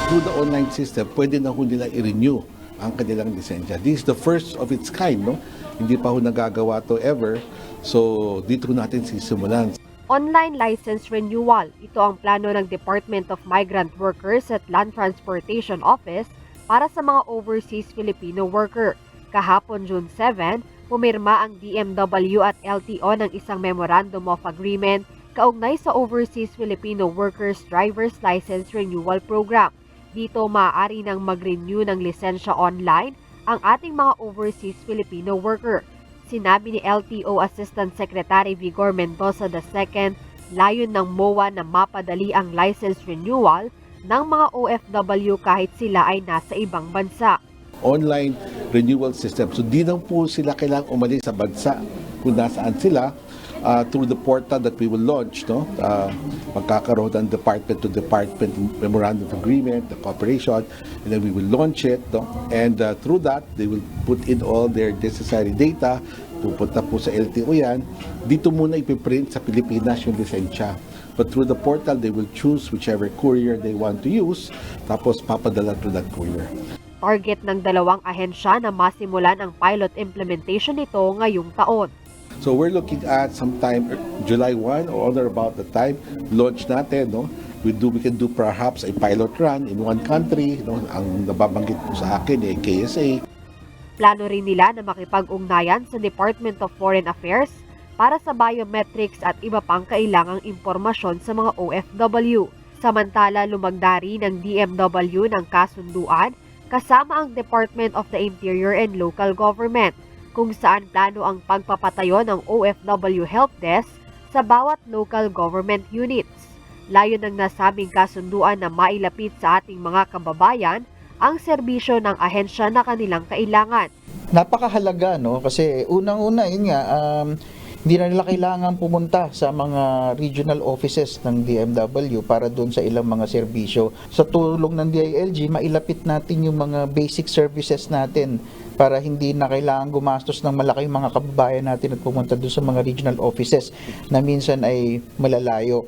through the online system, pwede na ho nila i-renew ang kanilang lisensya. This is the first of its kind, no? Hindi pa ho nagagawa to ever. So, dito natin sisimulan. Online license renewal. Ito ang plano ng Department of Migrant Workers at Land Transportation Office para sa mga overseas Filipino worker. Kahapon June 7, pumirma ang DMW at LTO ng isang Memorandum of Agreement kaugnay sa Overseas Filipino Workers Driver's License Renewal Program. Dito maaari nang mag-renew ng lisensya online ang ating mga overseas Filipino worker. Sinabi ni LTO Assistant Secretary Vigor Mendoza II, layon ng MOA na mapadali ang license renewal ng mga OFW kahit sila ay nasa ibang bansa. Online renewal system. So di lang po sila kailangang umalis sa bansa kung nasaan sila through the portal that we will launch. No? Magkakaroon ng department-to-department memorandum of agreement, the cooperation, and then we will launch it. No? And through that, they will put in all their necessary data. Pupunta po sa LTO yan. Dito muna ipiprint sa Pilipinas yung lisensya. But through the portal, they will choose whichever courier they want to use, tapos papadala to that courier. Target ng dalawang ahensya na masimulan ang pilot implementation nito ngayong taon. So we're looking at sometime July 1 or other about the time launch natin, no? We can do perhaps a pilot run in one country, no? Ang nababanggit po sa akin ay KSA. Plano rin nila na makipag-ugnayan sa Department of Foreign Affairs para sa biometrics at iba pang kailangang impormasyon sa mga OFW. Samantala, lumagdari ng DMW ng kasunduan kasama ang Department of the Interior and Local Government kung saan plano ang pagpapatayo ng OFW Help Desk sa bawat local government units. Layon ng nasabing kasunduan na mailapit sa ating mga kababayan ang serbisyo ng ahensya na kanilang kailangan. Napakahalaga, no? Kasi unang-una, yun nga, hindi na nila kailangan pumunta sa mga regional offices ng DMW para doon sa ilang mga serbisyo. Sa tulong ng DILG, mailapit natin yung mga basic services natin para hindi na kailangan gumastos ng malaki mga kababayan natin at pumunta doon sa mga regional offices na minsan ay malalayo.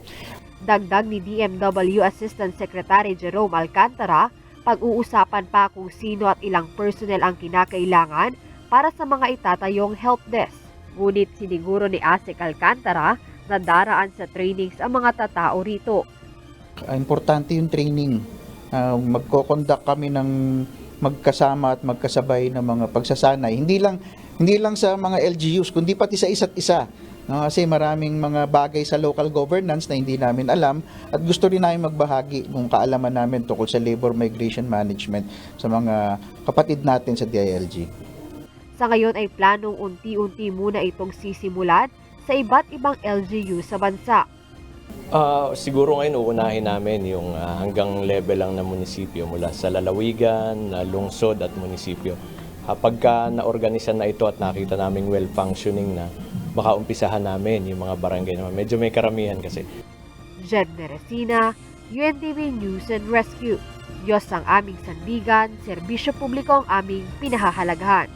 Dagdag ni DMW Assistant Secretary Jerome Alcantara, pag-uusapan pa kung sino at ilang personnel ang kinakailangan para sa mga itatayong help desk. Ngunit siniguro ni ASEC Alcantara na daraan sa trainings ang mga tatao rito. Importante yung training. Magko-conduct kami ng magkasama at magkasabay ng mga pagsasanay. Hindi lang sa mga LGUs, kundi pati sa isa't isa. No, kasi maraming mga bagay sa local governance na hindi namin alam at gusto rin namin magbahagi ng kaalaman namin tungkol sa labor migration management sa mga kapatid natin sa DILG. Sa ngayon ay planong unti-unti muna itong sisimulan sa iba't ibang LGU sa bansa. Siguro ngayon uunahin namin yung hanggang level lang ng munisipyo mula sa lalawigan, lungsod at munisipyo. Pagka naorganisa na ito at nakita namin well-functioning na, baka umpisahan namin yung mga barangay naman. Medyo may karamihan kasi. Jed Neresina, UNTV News and Rescue. Diyos ang aming sandigan, serbisyo publiko ang aming pinahahalagahan.